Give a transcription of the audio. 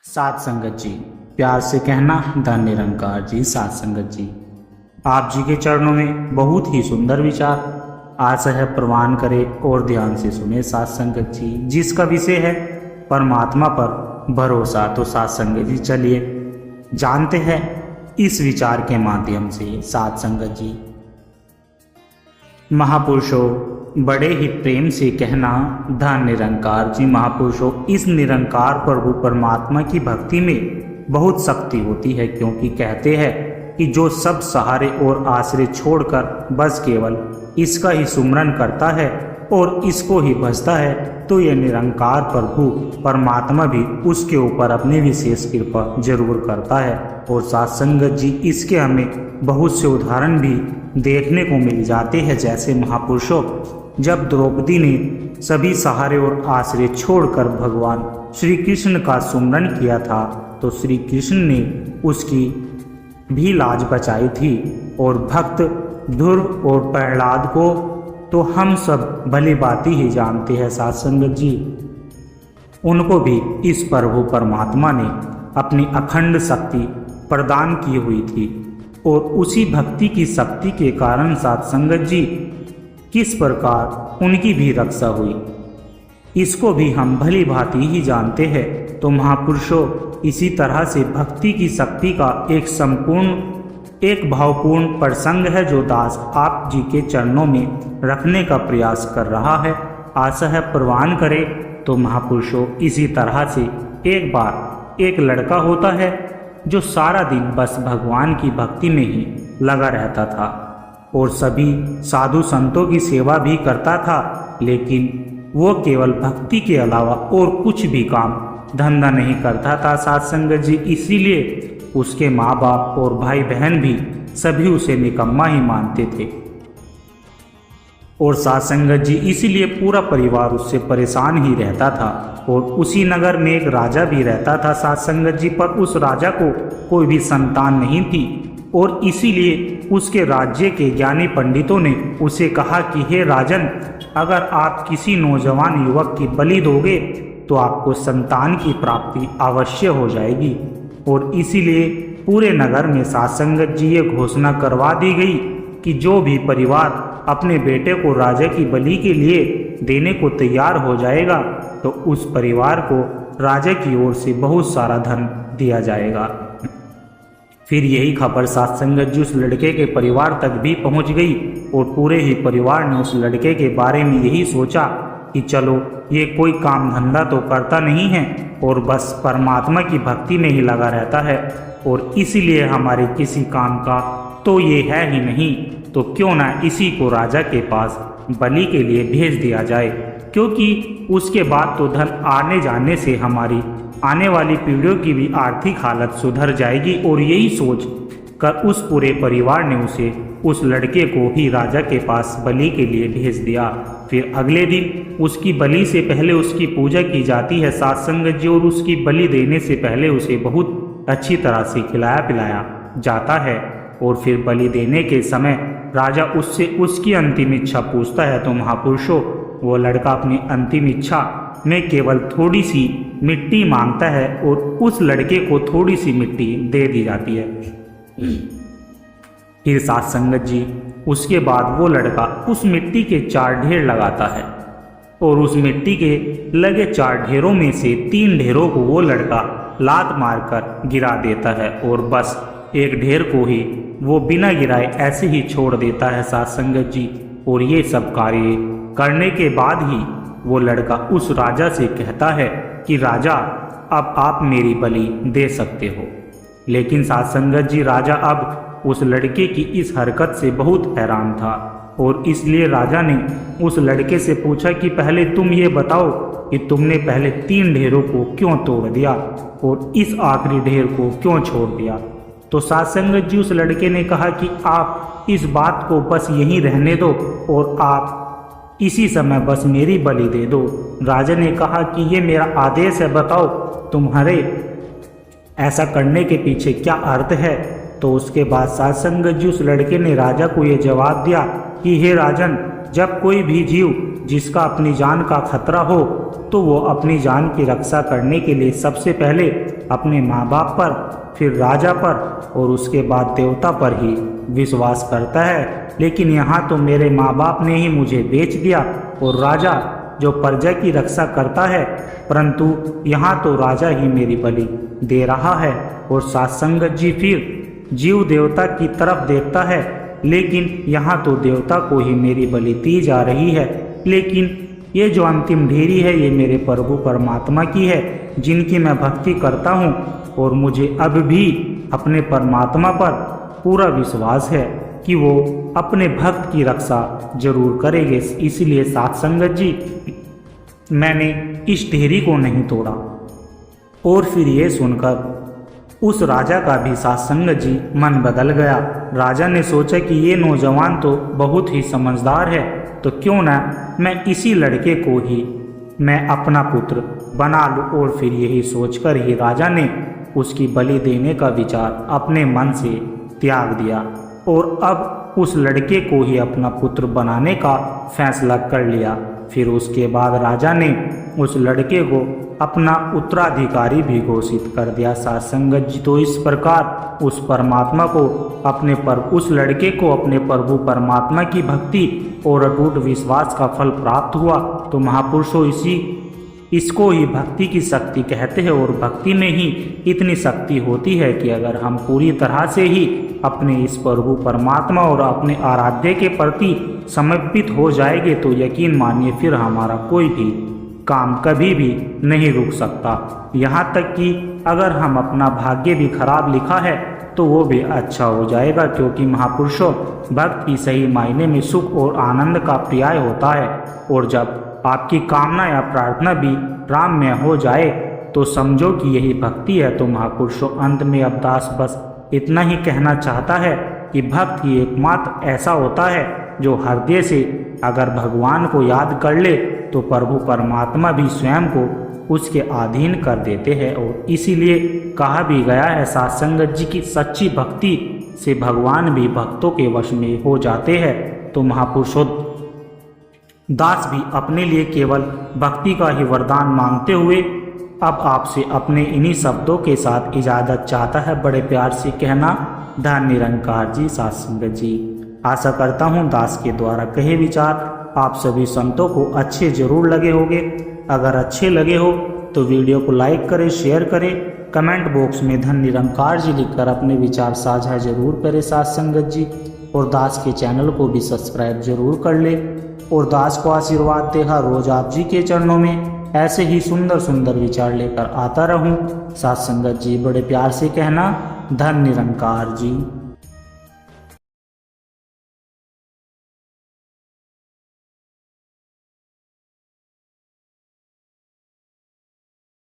सात संगत जी, प्यार से कहना धन निरंकार जी। सात संगत जी, आप जी के चरणों में बहुत ही सुंदर विचार आशा है प्रवान करें और ध्यान से सुने। सात संगत जी, जिसका विषय है परमात्मा पर भरोसा। तो सात संगत जी, चलिए जानते हैं इस विचार के माध्यम से। सात संगत जी, महापुरुषों बड़े ही प्रेम से कहना धन निरंकार जी। महापुरुषों, इस निरंकार प्रभु परमात्मा की भक्ति में बहुत शक्ति होती है, क्योंकि कहते हैं कि जो सब सहारे और आश्रय छोड़कर बस केवल इसका ही सुमरन करता है और इसको ही भजता है, तो ये निरंकार प्रभु परमात्मा भी उसके ऊपर अपनी विशेष कृपा जरूर करता है। और सात संगत जी, इसके हमें बहुत से उदाहरण भी देखने को मिल जाते हैं। जैसे महापुरुषों, जब द्रौपदी ने सभी सहारे और आश्रय छोड़कर भगवान श्री कृष्ण का सुमरन किया था, तो श्री कृष्ण ने उसकी भी लाज बचाई थी। और भक्त ध्रुव और प्रहलाद को तो हम सब भली भांति ही जानते हैं। सात संगत जी, उनको भी इस प्रभु परमात्मा ने अपनी अखंड शक्ति प्रदान की हुई थी, और उसी भक्ति की शक्ति के कारण सात संगत जी किस प्रकार उनकी भी रक्षा हुई, इसको भी हम भली भांति ही जानते हैं। तो महापुरुषों, इसी तरह से भक्ति की शक्ति का एक भावपूर्ण प्रसंग है, जो दास आप जी के चरणों में रखने का प्रयास कर रहा है। आशा है प्रवान करे। तो महापुरुषों, इसी तरह से एक बार एक लड़का होता है जो सारा दिन बस भगवान की भक्ति में ही लगा रहता था और सभी साधु संतों की सेवा भी करता था, लेकिन वो केवल भक्ति के अलावा और कुछ भी काम धंधा नहीं करता था। सात संगत जी, इसीलिए उसके माँ बाप और भाई बहन भी सभी उसे निकम्मा ही मानते थे। और सात संगत जी, इसीलिए पूरा परिवार उससे परेशान ही रहता था। और उसी नगर में एक राजा भी रहता था सात संगत जी, पर उस राजा को कोई भी संतान नहीं थी, और इसीलिए उसके राज्य के ज्ञानी पंडितों ने उसे कहा कि हे राजन, अगर आप किसी नौजवान युवक की बलि दोगे तो आपको संतान की प्राप्ति अवश्य हो जाएगी। और इसीलिए पूरे नगर में सात संगत जी ये घोषणा करवा दी गई कि जो भी परिवार अपने बेटे को राजा की बलि के लिए देने को तैयार हो जाएगा, तो उस परिवार को राजा की ओर से बहुत सारा धन दिया जाएगा। फिर यही खबर सात संगत जी उस लड़के के परिवार तक भी पहुंच गई, और पूरे ही परिवार ने उस लड़के के बारे में यही सोचा कि चलो, ये कोई काम धंधा तो करता नहीं है और बस परमात्मा की भक्ति में ही लगा रहता है, और इसीलिए हमारे किसी काम का तो ये है ही नहीं, तो क्यों ना इसी को राजा के पास बलि के लिए भेज दिया जाए, क्योंकि उसके बाद तो धन आने जाने से हमारी आने वाली पीढ़ियों की भी आर्थिक हालत सुधर जाएगी। और यही सोच कर उस पूरे परिवार ने उस लड़के को ही राजा के पास बलि के लिए भेज दिया। फिर अगले दिन उसकी बलि से पहले उसकी पूजा की जाती है सात संगत जी, और उसकी बलि देने से पहले उसे बहुत अच्छी तरह से खिलाया पिलाया जाता है। और फिर बलि देने के समय राजा उससे उसकी अंतिम इच्छा पूछता है। तो महापुरुषों, वो लड़का अपनी अंतिम इच्छा में केवल थोड़ी सी मिट्टी मांगता है, और उस लड़के को थोड़ी सी मिट्टी दे दी जाती है। फिर सात संगत जी, उसके बाद वो लड़का उस मिट्टी के 4 ढेर लगाता है, और उस मिट्टी के लगे 4 ढेरों में से 3 ढेरों को वो लड़का लात मारकर गिरा देता है, और बस एक ढेर को ही वो बिना गिराए ऐसे ही छोड़ देता है सात संगत जी। और ये सब कार्य करने के बाद ही वो लड़का उस राजा से कहता है कि राजा, अब आप मेरी बलि दे सकते हो। लेकिन सात संगत जी, राजा अब उस लड़के की इस हरकत से बहुत हैरान था, और इसलिए राजा ने उस लड़के से पूछा कि पहले तुम ये बताओ कि तुमने पहले 3 ढेरों को क्यों तोड़ दिया और इस आखिरी ढेर को क्यों छोड़ दिया। तो सात संगत जी, उस लड़के ने कहा कि आप इस बात को बस यहीं रहने दो, और आप इसी समय बस मेरी बलि दे दो। राजा ने कहा कि ये मेरा आदेश है, बताओ तुम्हारे ऐसा करने के पीछे क्या अर्थ है। तो उसके बाद सात संगत जी, उस लड़के ने राजा को ये जवाब दिया कि हे राजन, जब कोई भी जीव जिसका अपनी जान का खतरा हो, तो वो अपनी जान की रक्षा करने के लिए सबसे पहले अपने माँ बाप पर, फिर राजा पर और उसके बाद देवता पर ही विश्वास करता है। लेकिन यहाँ तो मेरे माँ बाप ने ही मुझे बेच दिया और राजा जो प्रजा की रक्षा करता है, परंतु यहाँ तो राजा ही मेरी बलि दे रहा है। और सात्संगत जी फिर जीव देवता की तरफ देखता है, लेकिन यहाँ तो देवता को ही मेरी बलि दी जा रही है। लेकिन ये जो अंतिम ढेरी है ये मेरे प्रभु परमात्मा की है, जिनकी मैं भक्ति करता हूँ और मुझे अब भी अपने परमात्मा पर पूरा विश्वास है कि वो अपने भक्त की रक्षा जरूर करेंगे। इसलिए सात्संगत जी मैंने इस ढेरी को नहीं तोड़ा। और फिर ये सुनकर उस राजा का भी सात्संगत जी मन बदल गया। राजा ने सोचा कि ये नौजवान तो बहुत ही समझदार है, तो क्यों ना मैं इसी लड़के को ही मैं अपना पुत्र बना लूं। और फिर यही सोचकर ही राजा ने उसकी बलि देने का विचार अपने मन से त्याग दिया और अब उस लड़के को ही अपना पुत्र बनाने का फैसला कर लिया। फिर उसके बाद राजा ने उस लड़के को अपना उत्तराधिकारी भी घोषित कर दिया। सात्संगत जी तो इस प्रकार उस परमात्मा को उस लड़के को अपने प्रभु परमात्मा की भक्ति और अटूट विश्वास का फल प्राप्त हुआ। तो महापुरुषों इसको ही भक्ति की शक्ति कहते हैं। और भक्ति में ही इतनी शक्ति होती है कि अगर हम पूरी तरह से ही अपने इस प्रभु परमात्मा और अपने आराध्य के प्रति समर्पित हो जाएंगे तो यकीन मानिए फिर हमारा कोई भी काम कभी भी नहीं रुक सकता। यहाँ तक कि अगर हम अपना भाग्य भी खराब लिखा है तो वो भी अच्छा हो जाएगा, क्योंकि महापुरुषों भक्त ही सही मायने में सुख और आनंद का पर्याय होता है। और जब आपकी कामना या प्रार्थना भी राममय हो जाए तो समझो कि यही भक्ति है। तो महापुरुषों अंत में अवदास बस इतना ही कहना चाहता है कि भक्त ही एकमात्र ऐसा होता है जो हृदय से अगर भगवान को याद कर ले तो प्रभु परमात्मा भी स्वयं को उसके अधीन कर देते हैं। और इसीलिए कहा भी गया है सात्संगत जी की सच्ची भक्ति से भगवान भी भक्तों के वश में हो जाते हैं। तो महापुरुषों दास भी अपने लिए केवल भक्ति का ही वरदान मांगते हुए अब आपसे अपने इन्हीं शब्दों के साथ इजाज़त चाहता है। बड़े प्यार से कहना धन निरंकार जी सात्संगत जी। आशा करता हूँ दास के द्वारा कहे विचार आप सभी संतों को अच्छे जरूर लगे होंगे। अगर अच्छे लगे हो तो वीडियो को लाइक करें, शेयर करें, कमेंट बॉक्स में धन निरंकार जी लिखकर अपने विचार साझा जरूर करें सात्संगत जी। और दास के चैनल को भी सब्सक्राइब जरूर कर ले। और दास को आशीर्वाद दे हर रोज आप जी के चरणों में ऐसे ही सुंदर सुंदर विचार लेकर आता रहूं। सात्संगत जी बड़े प्यार से कहना धन निरंकार जी।